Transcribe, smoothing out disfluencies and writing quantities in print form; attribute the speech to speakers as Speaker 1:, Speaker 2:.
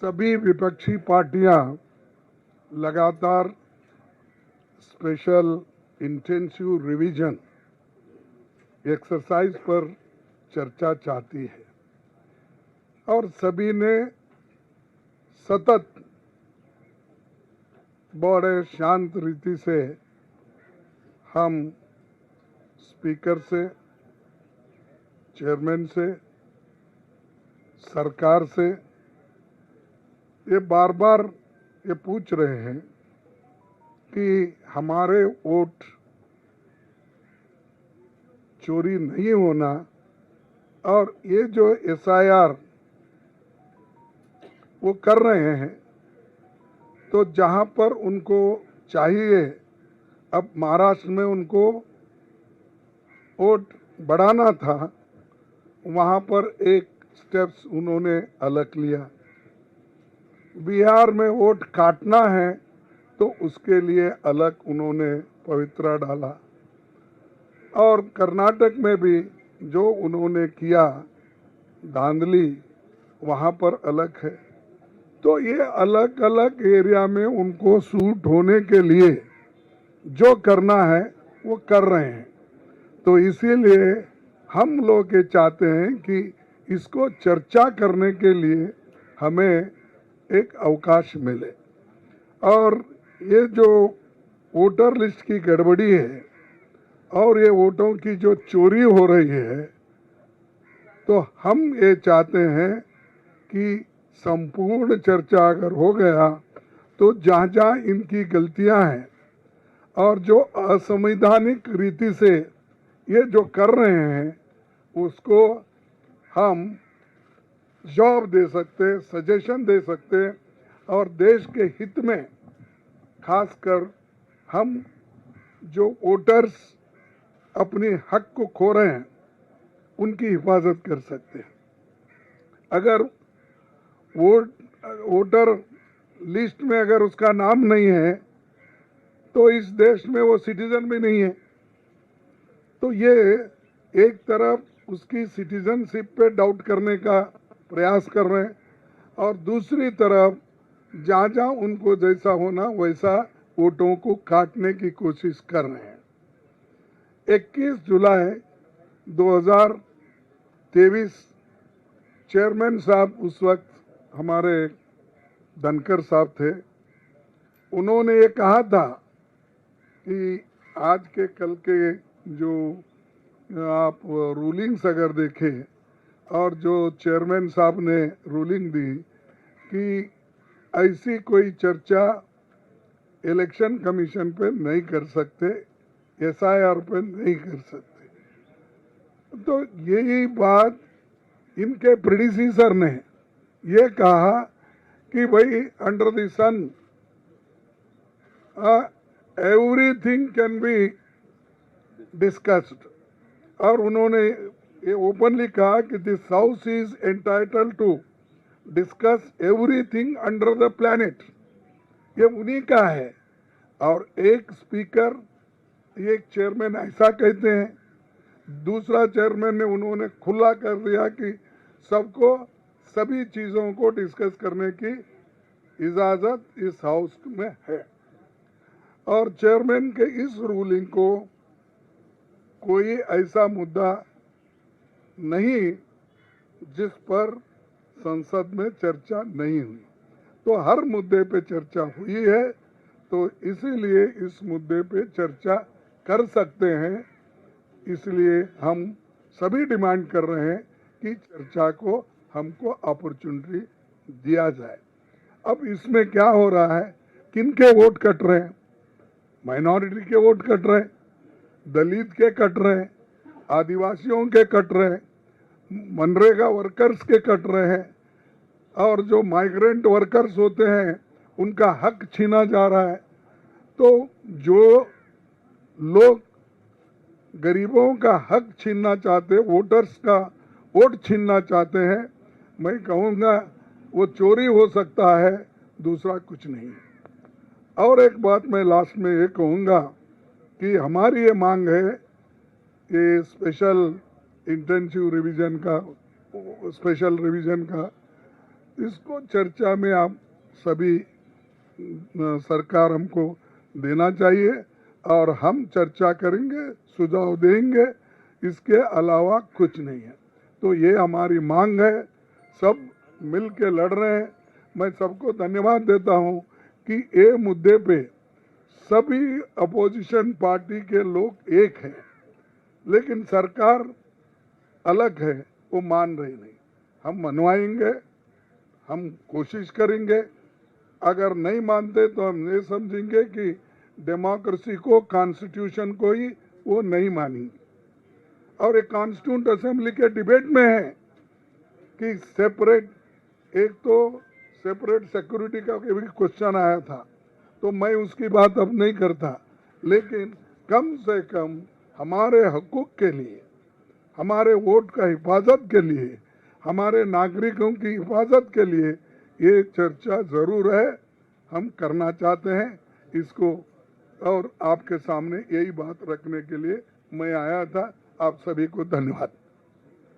Speaker 1: सभी विपक्षी पार्टियां लगातार स्पेशल इंटेंसिव रिवीजन एक्सरसाइज पर चर्चा चाहती है और सभी ने सतत बड़े शांत रीति से हम स्पीकर से, चेयरमैन से, सरकार से ये बार बार ये पूछ रहे हैं कि हमारे वोट चोरी नहीं होना और ये जो SIR वो कर रहे हैं तो जहां पर उनको चाहिए, अब महाराष्ट्र में उनको वोट बढ़ाना था, वहां पर एक स्टेप्स उन्होंने अलग लिया। बिहार में वोट काटना है तो उसके लिए अलग उन्होंने पवित्रा डाला और कर्नाटक में भी जो उन्होंने किया धांधली वहाँ पर अलग है। तो ये अलग अलग एरिया में उनको सूट होने के लिए जो करना है वो कर रहे हैं। तो इसीलिए हम लोग ये चाहते हैं कि इसको चर्चा करने के लिए हमें एक अवकाश मिले और ये जो वोटर लिस्ट की गड़बड़ी है और ये वोटों की जो चोरी हो रही है, तो हम ये चाहते हैं कि संपूर्ण चर्चा अगर हो गया तो जहाँ जहाँ इनकी गलतियां हैं और जो असंवैधानिक रीति से ये जो कर रहे हैं उसको हम जवाब दे सकते, सजेशन दे सकते और देश के हित में खासकर हम जो वोटर्स अपनी हक को खो रहे हैं उनकी हिफाजत कर सकते हैं। अगर वोटर लिस्ट में अगर उसका नाम नहीं है तो इस देश में वो सिटीजन भी नहीं है। तो ये एक तरफ उसकी सिटीजनशिप पे डाउट करने का प्रयास कर रहे हैं और दूसरी तरफ जहाँ जहाँ उनको जैसा होना वैसा वोटों को काटने की कोशिश कर रहे हैं। 21 जुलाई 2023 चेयरमैन साहब उस वक्त हमारे धनखड़ साहब थे, उन्होंने ये कहा था कि आज के कल के जो आप रूलिंग्स अगर देखें और जो चेयरमैन साहब ने रूलिंग दी कि ऐसी कोई चर्चा इलेक्शन कमीशन पे नहीं कर सकते, SIR पे नहीं कर सकते। तो यही बात इनके प्रेडिसीसर ने ये कहा कि भाई under the sun everything can be discussed और उन्होंने ये ओपनली कहा कि this house is entitled to discuss everything under the planet. ये उन्हीं का है और एक स्पीकर, एक चेयरमैन ऐसा कहते हैं, दूसरा चेयरमैन ने उन्होंने खुला कर दिया कि सबको सभी चीज़ों को डिस्कस करने की इजाज़त इस हाउस में है। और चेयरमैन के इस रूलिंग को कोई ऐसा मुद्दा नहीं जिस पर संसद में चर्चा नहीं हुई, तो हर मुद्दे पे चर्चा हुई है। तो इसीलिए इस मुद्दे पे चर्चा कर सकते हैं, इसलिए हम सभी डिमांड कर रहे हैं कि चर्चा को हमको अपॉर्चुनिटी दिया जाए। अब इसमें क्या हो रहा है, किनके वोट कट रहे हैं? माइनॉरिटी के वोट कट रहे हैं, दलित के कट रहे हैं, आदिवासियों के कट रहे हैं, मनरेगा वर्कर्स के कट रहे हैं और जो माइग्रेंट वर्कर्स होते हैं उनका हक छीना जा रहा है। तो जो लोग गरीबों का हक छीनना चाहते, वोटर्स का वोट छीनना चाहते हैं, मैं कहूँगा वो चोरी हो सकता है, दूसरा कुछ नहीं। और एक बात मैं लास्ट में ये कहूँगा कि हमारी ये मांग है कि स्पेशल इंटेंसिव रिवीजन का इसको चर्चा में आप सभी सरकार हमको देना चाहिए और हम चर्चा करेंगे, सुझाव देंगे, इसके अलावा कुछ नहीं है। तो ये हमारी मांग है, सब मिल के लड़ रहे हैं। मैं सबको धन्यवाद देता हूं कि ये मुद्दे पे सभी अपोजिशन पार्टी के लोग एक हैं, लेकिन सरकार अलग है, वो मान रही नहीं। हम मनवाएंगे, हम कोशिश करेंगे, अगर नहीं मानते तो हम ये समझेंगे कि डेमोक्रेसी को, कॉन्स्टिट्यूशन को ही वो नहीं मानेंगे। और एक कॉन्स्टिट्यूंट असेंबली के डिबेट में है कि सेपरेट, एक तो सेपरेट सिक्योरिटी का भी क्वेश्चन आया था, तो मैं उसकी बात अब नहीं करता, लेकिन कम से कम हमारे हकूक के लिए, हमारे वोट का हिफाजत के लिए, हमारे नागरिकों की हिफाजत के लिए ये चर्चा जरूर है, हम करना चाहते हैं इसको। और आपके सामने यही बात रखने के लिए मैं आया था। आप सभी को धन्यवाद।